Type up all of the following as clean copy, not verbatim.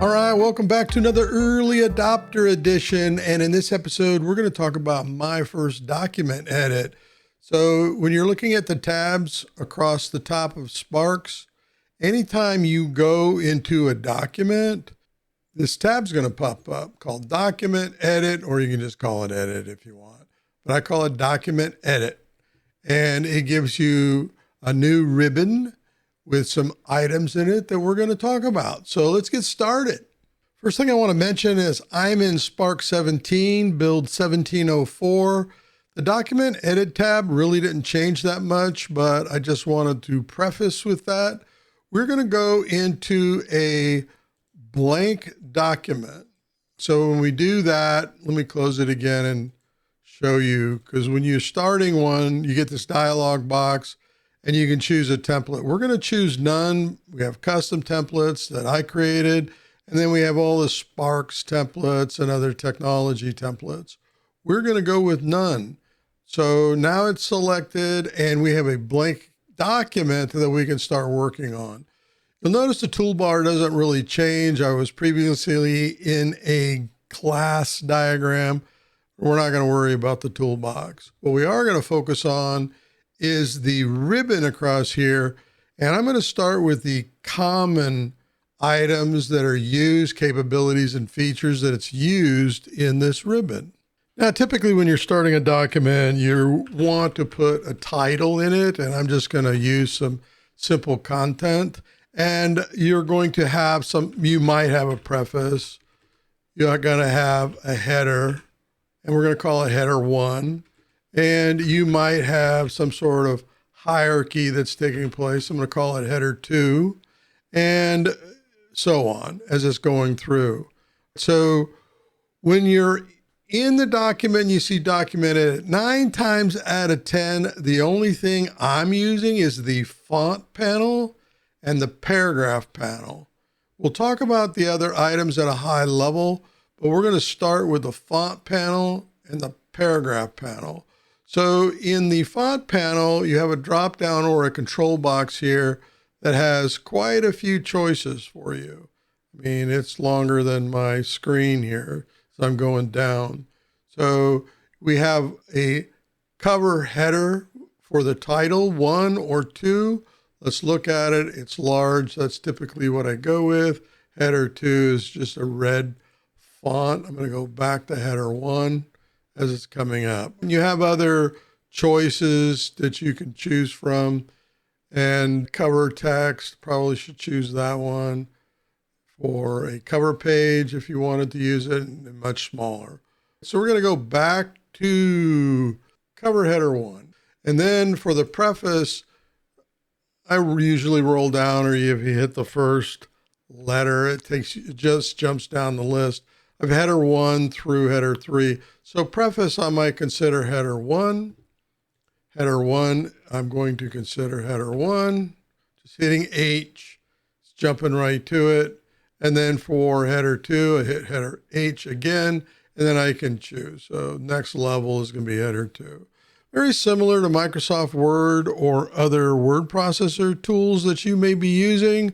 All right, welcome back to another early adopter edition. And in this episode, we're going to talk about my first document edit. So when you're looking at the tabs across the top of Sparx, anytime you go into a document, this tab's going to pop up called Document Edit, or you can just call it Edit if you want. But I call it Document Edit. And it gives you a new ribbon with some items in it that we're going to talk about. So let's get started. First thing I want to mention is I'm in Sparx 17, build 1704. The document edit tab really didn't change that much, but I just wanted to preface with that. We're going to go into a blank document. So when we do that, let me close it again and show you, because when you're starting one, you get this dialog box and you can choose a template. We're going to choose none. We have custom templates that I created, and then we have all the Sparx templates and other technology templates. We're going to go with none. So now it's selected and we have a blank document that we can start working on. You'll notice the toolbar doesn't really change. I was previously in a class diagram. We're not going to worry about the toolbox. What we are going to focus on is the ribbon across here. And I'm going to start with the common items that are used, capabilities and features that it's used in this ribbon. Now, typically when you're starting a document, you want to put a title in it, and I'm just going to use some simple content. And you're going to have you might have a preface. You're going to have a header, and we're going to call it header 1. And you might have some sort of hierarchy that's taking place. I'm going to call it header 2, and so on as it's going through. So when you're in the document, you see document edit, 9 times out of 10, the only thing I'm using is the font panel and the paragraph panel. We'll talk about the other items at a high level, but we're going to start with the font panel and the paragraph panel. So in the font panel, you have a drop down or a control box here that has quite a few choices for you. I mean, it's longer than my screen here, so I'm going down. So we have a cover header for the title, 1 or 2. Let's look at it. It's large. That's typically what I go with. Header 2 is just a red font. I'm going to go back to header 1 as it's coming up. And you have other choices that you can choose from, and cover text, probably should choose that one for a cover page if you wanted to use it, and much smaller. So we're going to go back to cover header 1. And then for the preface, I usually roll down, or if you hit the first letter, it just jumps down the list of header 1 through header 3. So preface, I might consider header 1. Header 1, I'm going to consider header 1. Just hitting H, it's jumping right to it. And then for header 2, I hit header H again, and then I can choose. So next level is going to be header 2. Very similar to Microsoft Word or other word processor tools that you may be using,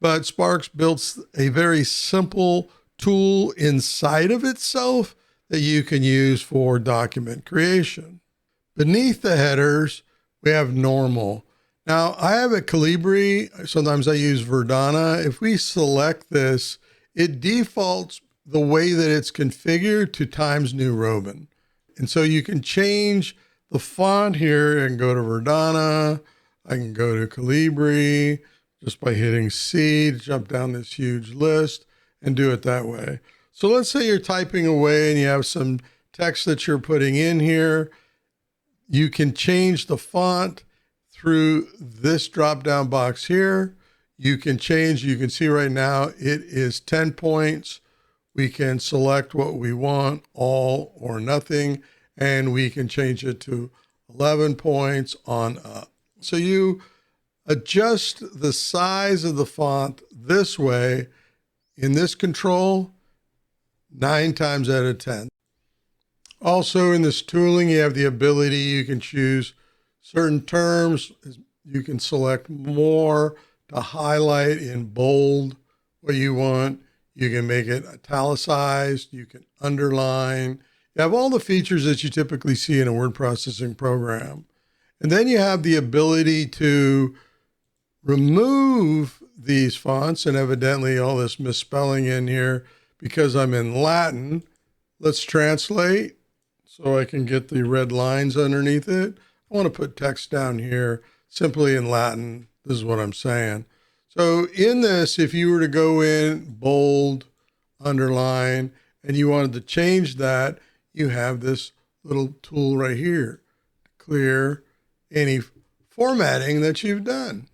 but Sparx built a very simple tool inside of itself that you can use for document creation. Beneath the headers, we have normal. Now, I have a Calibri. Sometimes I use Verdana. If we select this, it defaults the way that it's configured to Times New Roman. And so you can change the font here and go to Verdana. I can go to Calibri just by hitting C to jump down this huge list and do it that way. So let's say you're typing away and you have some text that you're putting in here. You can change the font through this drop-down box here. You can see right now it is 10 points. We can select what we want, all or nothing, and we can change it to 11 points on up. So you adjust the size of the font this way in this control 9 times out of 10. Also in this tooling, you have the ability, you can choose certain terms. You can select more to highlight in bold what you want. You can make it italicized. You can underline. You have all the features that you typically see in a word processing program. And then you have the ability to remove these fonts, and evidently all this misspelling in here because I'm in Latin. Let's translate so I can get the red lines underneath it. I want to put text down here simply in Latin. This is what I'm saying. So in this, if you were to go in bold, underline, and you wanted to change that, you have this little tool right here to clear any formatting that you've done.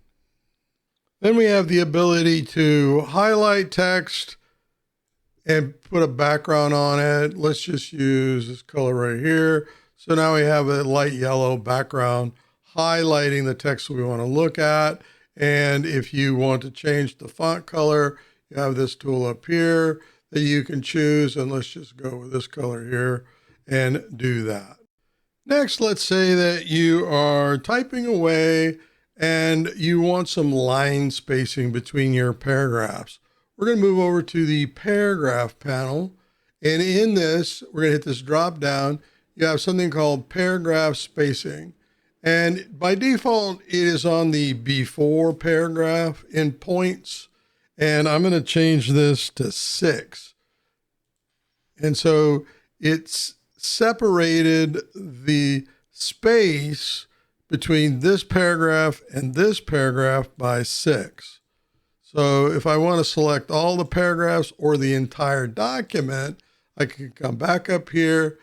Then we have the ability to highlight text and put a background on it. Let's just use this color right here. So now we have a light yellow background highlighting the text we want to look at. And if you want to change the font color, you have this tool up here that you can choose. And let's just go with this color here and do that. Next, let's say that you are typing away and you want some line spacing between your paragraphs. We're going to move over to the paragraph panel. And in this, we're going to hit this drop down. You have something called paragraph spacing. And by default, it is on the before paragraph in points. And I'm going to change this to 6. And so it's separated the space between this paragraph and this paragraph by 6. So if I want to select all the paragraphs or the entire document, I can come back up here,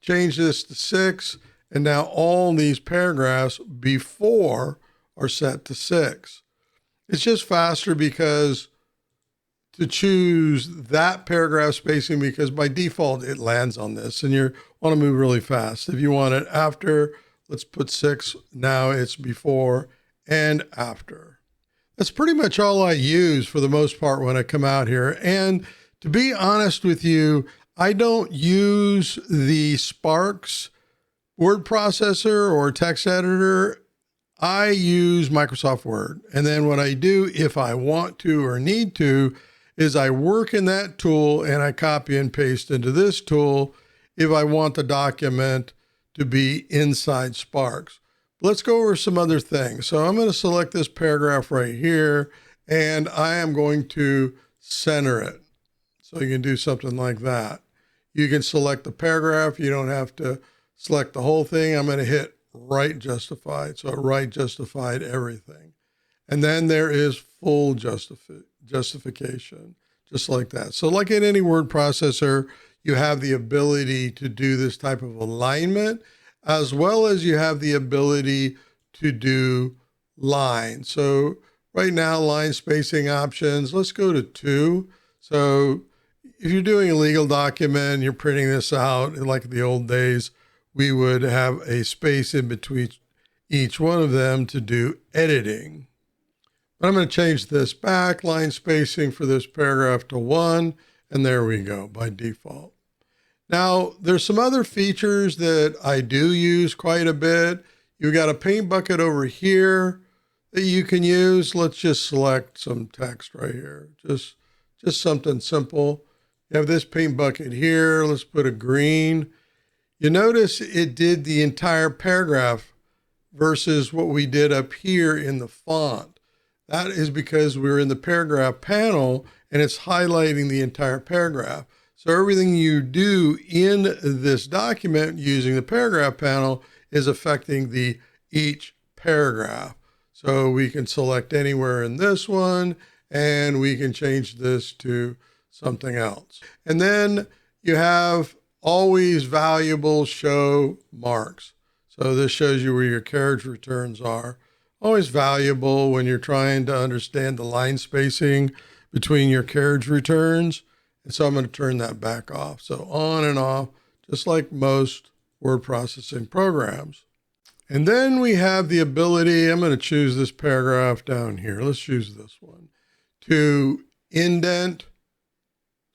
change this to 6, and now all these paragraphs before are set to 6. It's just faster because to choose that paragraph spacing, because by default it lands on this and you want to move really fast. If you want it after, let's put 6. Now it's before and after. That's pretty much all I use for the most part when I come out here. And to be honest with you, I don't use the Sparx word processor or text editor. I use Microsoft Word. And then what I do, if I want to or need to, is I work in that tool and I copy and paste into this tool if I want the document to be inside Sparx. Let's go over some other things. So I'm going to select this paragraph right here and I am going to center it. So you can do something like that. You can select the paragraph. You don't have to select the whole thing. I'm going to hit right justified. So right justified everything. And then there is full justification, just like that. So like in any word processor, you have the ability to do this type of alignment, as well as you have the ability to do line. So right now, line spacing options, let's go to 2. So if you're doing a legal document, you're printing this out, like the old days, we would have a space in between each one of them to do editing. But I'm going to change this back, line spacing for this paragraph to 1, and there we go by default. Now, there's some other features that I do use quite a bit. You've got a paint bucket over here that you can use. Let's just select some text right here. Just something simple. You have this paint bucket here. Let's put a green. You notice it did the entire paragraph versus what we did up here in the font. That is because we're in the paragraph panel and it's highlighting the entire paragraph. So everything you do in this document using the paragraph panel is affecting each paragraph. So we can select anywhere in this one and we can change this to something else. And then you have always valuable show marks. So this shows you where your carriage returns are. Always valuable when you're trying to understand the line spacing between your carriage returns. And so I'm going to turn that back off. So on and off, just like most word processing programs. And then we have the ability, I'm going to choose this paragraph down here. Let's choose this one, to indent.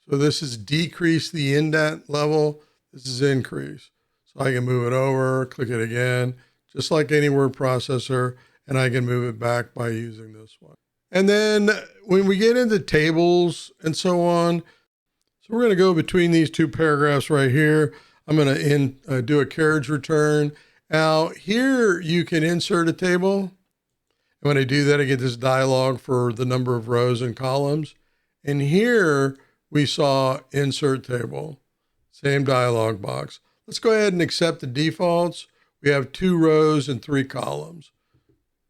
So this is decrease the indent level. This is increase. So I can move it over, click it again, just like any word processor, and I can move it back by using this one. And then when we get into tables and so on, so we're going to go between these two paragraphs right here. I'm going to do a carriage return. Now here you can insert a table. And when I do that, I get this dialog for the number of rows and columns. And here we saw insert table, same dialog box. Let's go ahead and accept the defaults. We have 2 rows and 3 columns.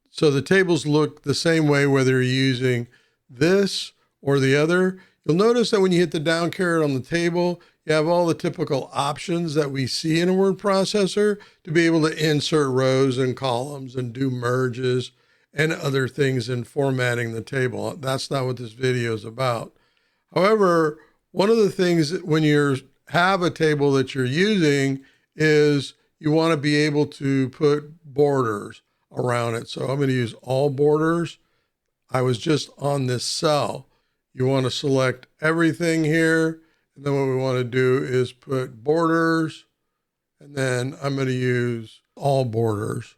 So the tables look the same way, whether you're using this or the other. You'll notice that when you hit the down caret on the table, you have all the typical options that we see in a word processor to be able to insert rows and columns and do merges and other things in formatting the table. That's not what this video is about. However, one of the things when you have a table that you're using is you want to be able to put borders around it. So I'm going to use all borders. I was just on this cell. You want to select everything here. And then what we want to do is put borders. And then I'm going to use all borders.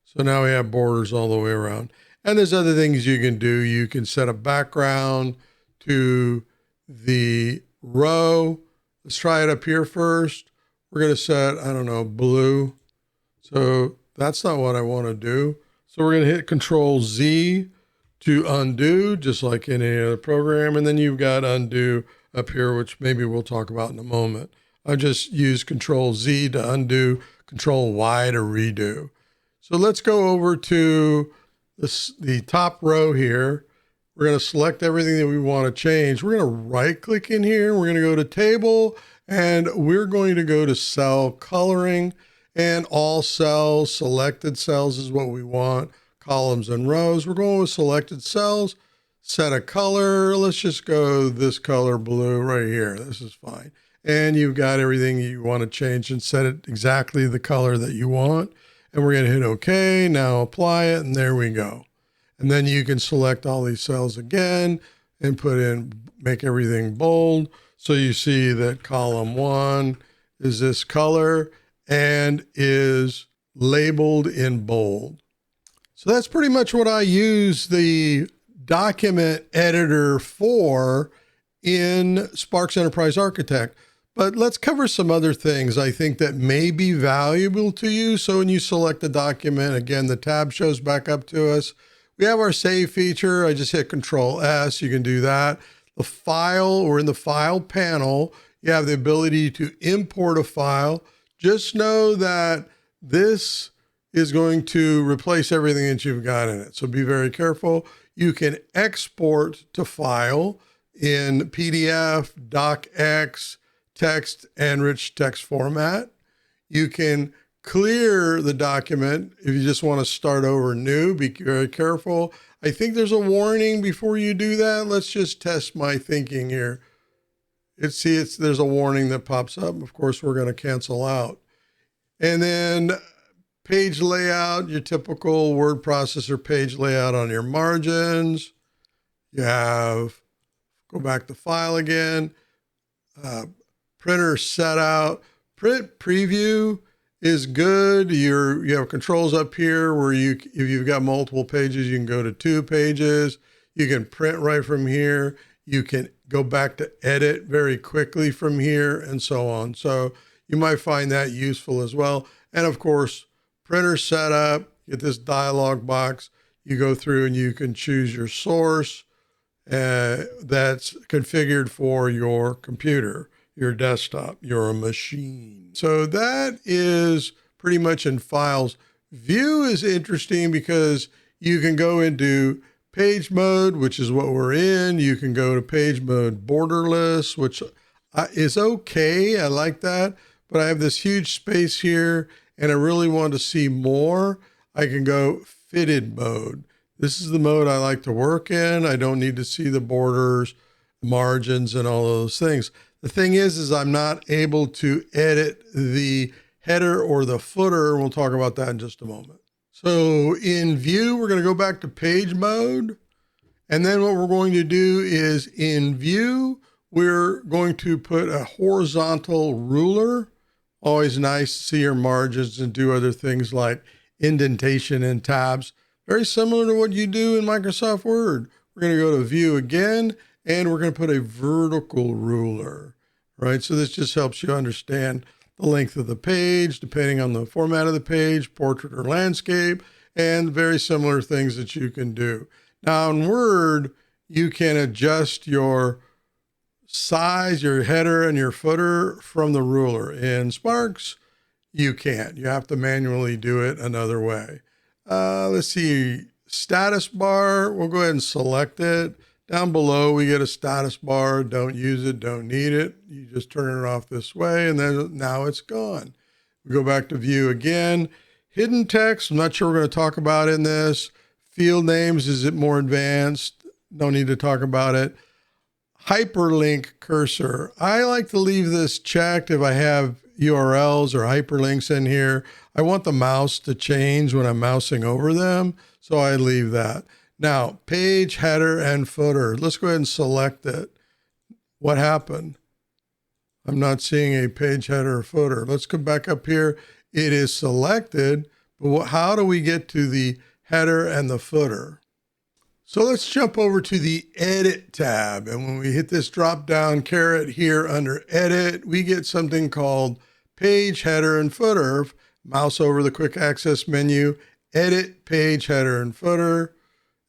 So now we have borders all the way around. And there's other things you can do. You can set a background to the row. Let's try it up here first. We're going to set, I don't know, blue. So that's not what I want to do. So we're going to hit Control Z to undo, just like in any other program. And then you've got undo up here, which maybe we'll talk about in a moment. I just use Control Z to undo, Control Y to redo. So let's go over to the top row here. We're going to select everything that we want to change. We're going to right click in here. We're going to go to table and we're going to go to cell coloring, and all cells, selected cells is what we want. Columns and rows. We're going with selected cells, set a color. Let's just go this color blue right here. This is fine. And you've got everything you want to change and set it exactly the color that you want. And we're going to hit OK. Now apply it. And there we go. And then you can select all these cells again and put in, make everything bold. So you see that column 1 is this color and is labeled in bold. So that's pretty much what I use the document editor for in Sparx Enterprise Architect. But let's cover some other things I think that may be valuable to you. So when you select the document, again, the tab shows back up to us. We have our save feature. I just hit Control S. You can do that. The file, or in the file panel, you have the ability to import a file. Just know that this is going to replace everything that you've got in it. So be very careful. You can export to file in PDF, docx, text, and rich text format. You can clear the document if you just want to start over new. Be very careful. I think there's a warning before you do that. Let's just test my thinking here. There's a warning that pops up. Of course, we're going to cancel out. And then page layout, your typical word processor page layout on your margins. You have, go back to file again, printer set out. Print preview is good. You have controls up here where if you've got multiple pages, you can go to 2 pages. You can print right from here. You can go back to edit very quickly from here and so on. So you might find that useful as well. And of course, printer setup, get this dialog box. You go through and you can choose your source that's configured for your computer, your desktop, your machine. So that is pretty much in files. View is interesting because you can go into page mode, which is what we're in. You can go to page mode borderless, which is okay. I like that. But I have this huge space here and I really want to see more. I can go fitted mode. This is the mode I like to work in. I don't need to see the borders, margins, and all those things. The thing is I'm not able to edit the header or the footer. We'll talk about that in just a moment. So in view, we're going to go back to page mode. And then what we're going to do is in view, we're going to put a horizontal ruler. Always nice to see your margins and do other things like indentation and tabs. Very similar to what you do in Microsoft Word. We're going to go to View again, and we're going to put a vertical ruler, right? So this just helps you understand the length of the page, depending on the format of the page, portrait or landscape, and very similar things that you can do. Now in Word, you can adjust your size, your header and your footer from the ruler. In Sparx, you can't. You have to manually do it another way. Let's see, status bar, we'll go ahead and select it. Down below, we get a status bar. Don't use it, don't need it. You just turn it off this way, and then now it's gone. We go back to view again. Hidden text, I'm not sure we're going to talk about in this. Field names, is it more advanced? Don't need to talk about it. Hyperlink cursor. I like to leave this checked if I have URLs or hyperlinks in here. I want the mouse to change when I'm mousing over them, so I leave that. Now, page header and footer. Let's go ahead and select it. What happened? I'm not seeing a page header or footer. Let's come back up here. It is selected, but how do we get to the header and the footer? So let's jump over to the Edit tab. And when we hit this drop down caret here under Edit, we get something called Page Header and Footer. Mouse over the quick access menu, Edit Page Header and Footer.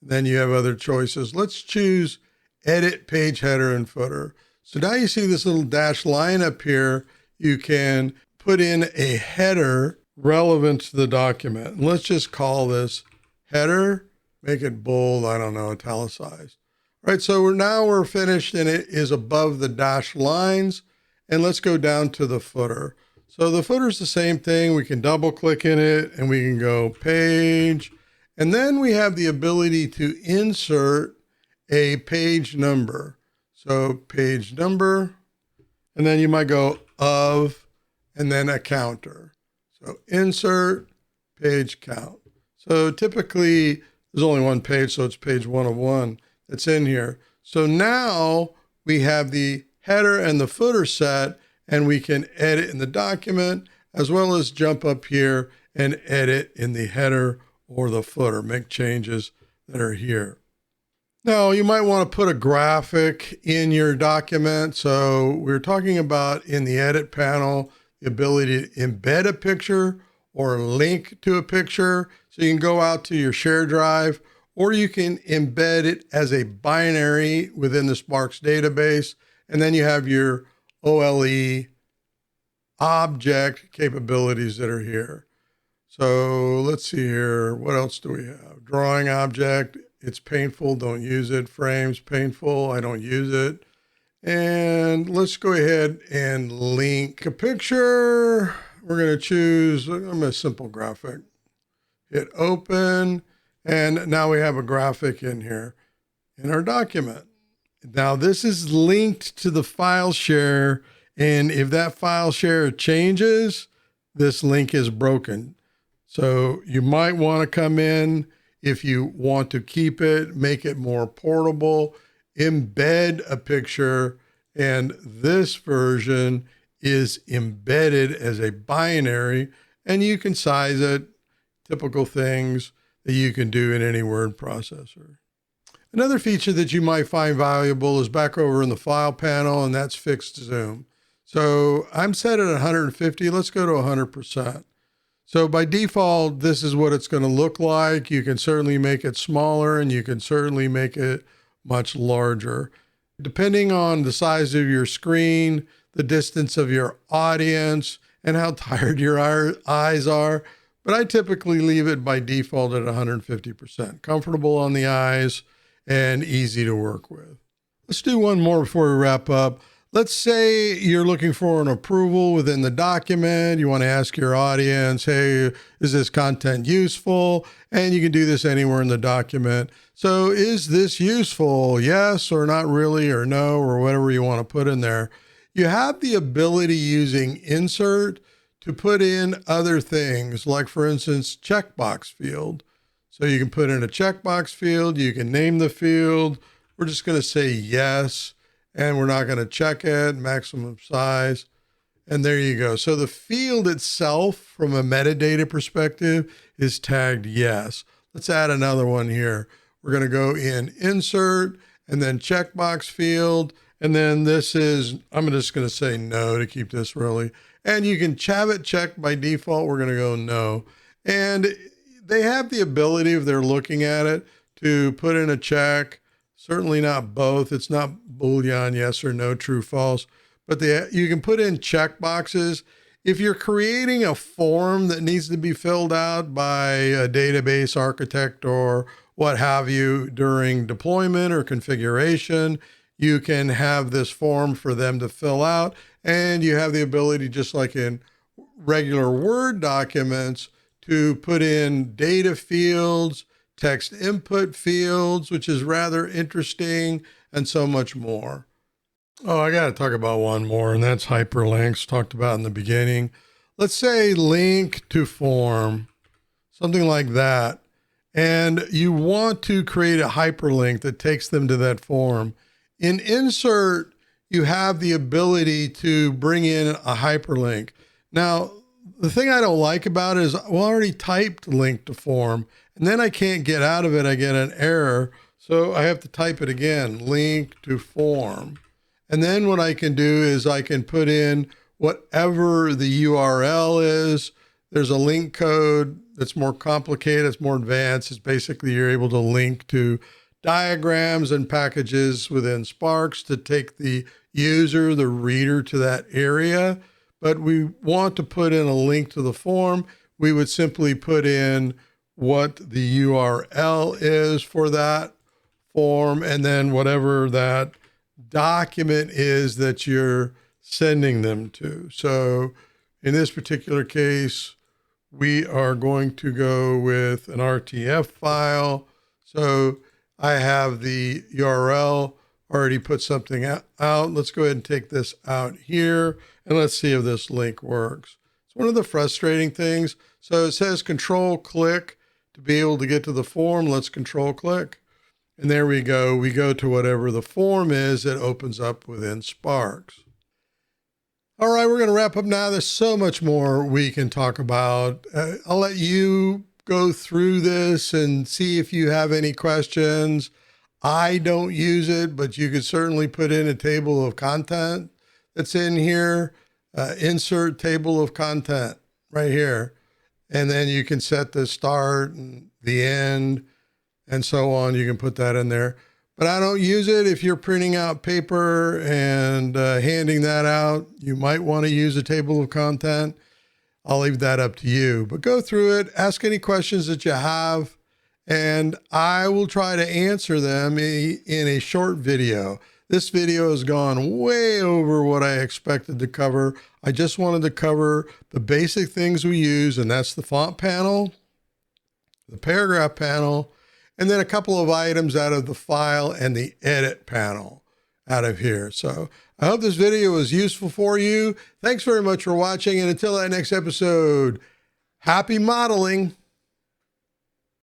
Then you have other choices. Let's choose Edit Page Header and Footer. So now you see this little dashed line up here. You can put in a header relevant to the document. And let's just call this header. Make it bold, I don't know, italicized. All right, so we're finished and it is above the dashed lines. And let's go down to the footer. So the footer is the same thing. We can double click in it and we can go page. And then we have the ability to insert a page number. So page number, and then you might go of, and then a counter. So insert page count. So typically there's only one page, so it's page 1 of 1 that's in here. So now we have the header and the footer set, and we can edit in the document as well as jump up here and edit in the header or the footer, make changes that are here. Now you might want to put a graphic in your document. So we're talking about in the edit panel, the ability to embed a picture or link to a picture. So you can go out to your share drive, or you can embed it as a binary within the Sparx database. And then you have your OLE object capabilities that are here. So let's see here. What else do we have? Drawing object. It's painful. Don't use it. Frames, painful. I don't use it. And let's go ahead and link a picture. We're going to choose a simple graphic. Hit open. And now we have a graphic in here in our document. Now this is linked to the file share. And if that file share changes, this link is broken. So you might want to come in if you want to keep it, make it more portable, embed a picture, and this version is embedded as a binary, and you can size it, typical things that you can do in any word processor. Another feature that you might find valuable is back over in the file panel, and that's fixed zoom. So I'm set at 150, let's go to 100%. So by default, this is what it's going to look like. You can certainly make it smaller and you can certainly make it much larger. Depending on the size of your screen, the distance of your audience, and how tired your eyes are. But I typically leave it by default at 150%. Comfortable on the eyes and easy to work with. Let's do one more before we wrap up. Let's say you're looking for an approval within the document. You want to ask your audience, hey, is this content useful? And you can do this anywhere in the document. So is this useful? Yes, or not really, or no, or whatever you want to put in there. You have the ability using insert to put in other things, like for instance, checkbox field. So you can put in a checkbox field. You can name the field. We're just going to say yes. And we're not going to check it, maximum size. And there you go. So the field itself, from a metadata perspective, is tagged yes. Let's add another one here. We're going to go in insert and then checkbox field. And then this is, I'm just going to say no to keep this really. And you can have it checked by default. We're going to go no. And they have the ability, if they're looking at it, to put in a check. Certainly not both. It's not Boolean, yes or no, true, false. But you can put in check boxes. If you're creating a form that needs to be filled out by a database architect or what have you during deployment or configuration, you can have this form for them to fill out. And you have the ability, just like in regular Word documents, to put in data fields, text input fields, which is rather interesting, and so much more. Oh, I got to talk about one more, and that's hyperlinks, talked about in the beginning. Let's say link to form, something like that. And you want to create a hyperlink that takes them to that form. In insert, you have the ability to bring in a hyperlink. Now, the thing I don't like about it is, well, I already typed link to form, and then I can't get out of it. I get an error. So I have to type it again, link to form. And then what I can do is I can put in whatever the URL is. There's a link code that's more complicated. It's more advanced. It's basically you're able to link to diagrams and packages within Sparx to take the user, the reader, to that area. But we want to put in a link to the form. We would simply put in what the URL is for that form, and then whatever that document is that you're sending them to. So in this particular case, we are going to go with an RTF file. So I have the URL already put something out. Let's go ahead and take this out here, and let's see if this link works. It's one of the frustrating things. So it says control click to be able to get to the form. Let's control click. And there we go. We go to whatever the form is that opens up within Sparx. All right, we're going to wrap up now. There's so much more we can talk about. I'll let you go through this and see if you have any questions. I don't use it, but you could certainly put in a table of content that's in here. Insert table of content right here. And then you can set the start and the end and so on. You can put that in there. But I don't use it. If you're printing out paper and handing that out, you might want to use a table of content. I'll leave that up to you. But go through it, ask any questions that you have, and I will try to answer them in a short video. This video has gone way over what I expected to cover. I just wanted to cover the basic things we use, and that's the font panel, the paragraph panel, and then a couple of items out of the file and the edit panel out of here. So I hope this video was useful for you. Thanks very much for watching. And until that next episode, happy modeling.